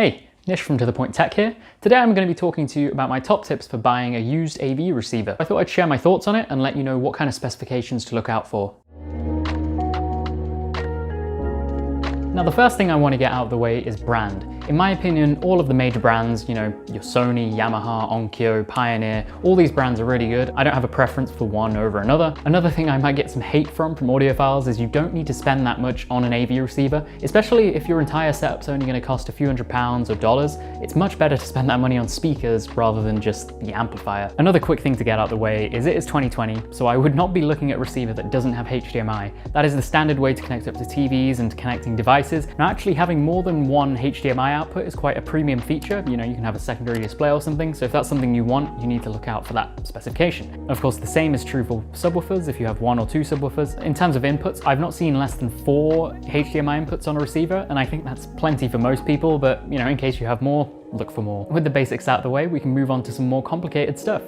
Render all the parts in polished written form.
Hey, Nish from To The Point Tech here. Today I'm going to be talking to you about my top tips for buying a used AV receiver. I thought I'd share my thoughts on it and let you know what kind of specifications to look out for. Now the first thing I want to get out of the way is brand. In my opinion, all of the major brands, your Sony, Yamaha, Onkyo, Pioneer, all these brands are really good. I don't have a preference for one over another. Another thing I might get some hate from audiophiles is you don't need to spend that much on an AV receiver, especially if your entire setup's only going to cost a few £100s or dollars. It's much better to spend that money on speakers rather than just the amplifier. Another quick thing to get out of the way is it is 2020, so I would not be looking at a receiver that doesn't have HDMI. That is the standard way to connect up to TVs and connecting devices. Now actually having more than one HDMI output is quite a premium feature. You can have a secondary display or something, so if that's something you want, you need to look out for that specification. Of course, the same is true for subwoofers if you have one or two subwoofers. In terms of inputs, I've not seen less than 4 HDMI inputs on a receiver, and I think that's plenty for most people, but in case you have more, look for more. With the basics out of the way, we can move on to some more complicated stuff.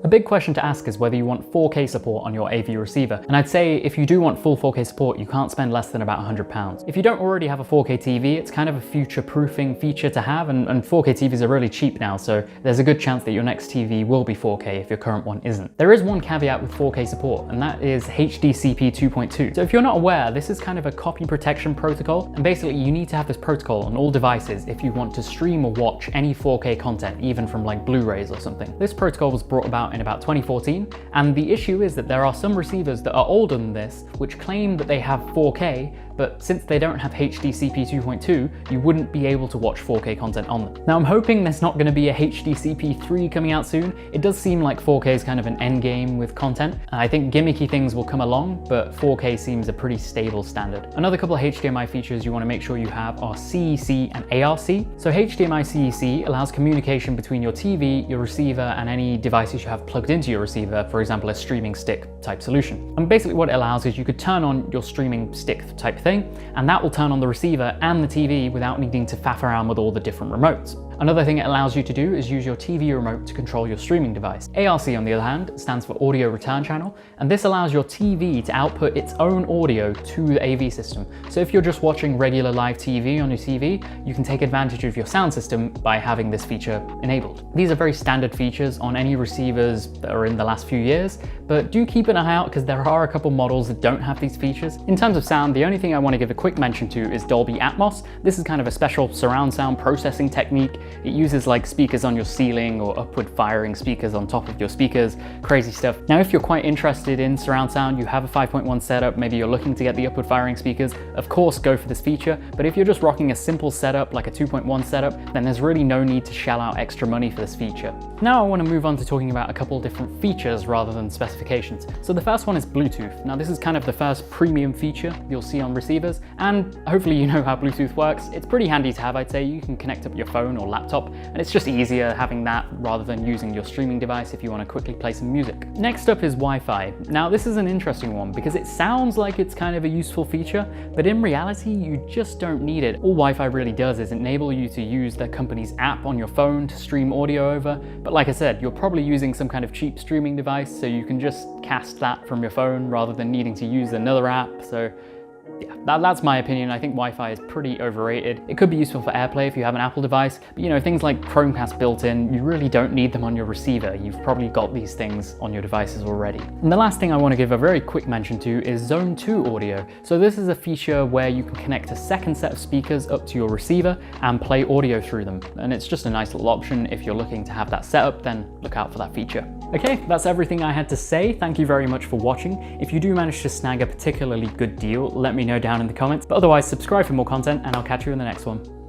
A big question to ask is whether you want 4K support on your AV receiver. And I'd say if you do want full 4K support, you can't spend less than about £100. If you don't already have a 4K TV, it's kind of a future-proofing feature to have, and 4K TVs are really cheap now, so there's a good chance that your next TV will be 4K if your current one isn't. There is one caveat with 4K support, and that is HDCP 2.2. So if you're not aware, this is kind of a copy protection protocol, and basically you need to have this protocol on all devices if you want to stream or watch any 4K content, even from like Blu-rays or something. This protocol was brought about in about 2014, and the issue is that there are some receivers that are older than this which claim that they have 4K, but since they don't have HDCP 2.2, you wouldn't be able to watch 4K content on them. Now I'm hoping there's not going to be a HDCP 3 coming out soon. It does seem like 4K is kind of an end game with content. I think gimmicky things will come along, but 4K seems a pretty stable standard. Another couple of HDMI features you want to make sure you have are CEC and ARC. So HDMI CEC allows communication between your TV, your receiver, and any devices you have plugged into your receiver, for example a streaming stick type solution. And basically what it allows is you could turn on your streaming stick type thing, and that will turn on the receiver and the TV without needing to faff around with all the different remotes. Another thing it allows you to do is use your TV remote to control your streaming device. ARC, on the other hand, stands for Audio Return Channel, and this allows your TV to output its own audio to the AV system. So if you're just watching regular live TV on your TV, you can take advantage of your sound system by having this feature enabled. These are very standard features on any receivers that are in the last few years, but do keep an eye out because there are a couple models that don't have these features. In terms of sound, the only thing I want to give a quick mention to is Dolby Atmos. This is kind of a special surround sound processing technique. It uses like speakers on your ceiling or upward firing speakers on top of your speakers, crazy stuff. Now if you're quite interested in surround sound, you have a 5.1 setup, maybe you're looking to get the upward firing speakers, of course go for this feature, but if you're just rocking a simple setup like a 2.1 setup, then there's really no need to shell out extra money for this feature. Now I want to move on to talking about a couple different features rather than specifications. So the first one is Bluetooth. Now this is kind of the first premium feature you'll see on receivers, and hopefully you know how Bluetooth works. It's pretty handy to have, I'd say. You can connect up your phone or laptop, and it's just easier having that rather than using your streaming device if you want to quickly play some music. Next up is Wi-Fi. Now this is an interesting one because it sounds like it's kind of a useful feature, but in reality you just don't need it. All Wi-Fi really does is enable you to use the company's app on your phone to stream audio over, but like I said, you're probably using some kind of cheap streaming device, so you can just cast that from your phone rather than needing to use another app. So yeah, that's my opinion. I think Wi-Fi is pretty overrated. It could be useful for AirPlay if you have an Apple device, but things like Chromecast built in, you really don't need them on your receiver. You've probably got these things on your devices already. And the last thing I want to give a very quick mention to is Zone 2 audio. So this is a feature where you can connect a second set of speakers up to your receiver and play audio through them. And it's just a nice little option. If you're looking to have that set up, then look out for that feature. Okay, that's everything I had to say. Thank you very much for watching. If you do manage to snag a particularly good deal, let me know down in the comments. But otherwise, subscribe for more content, and I'll catch you in the next one.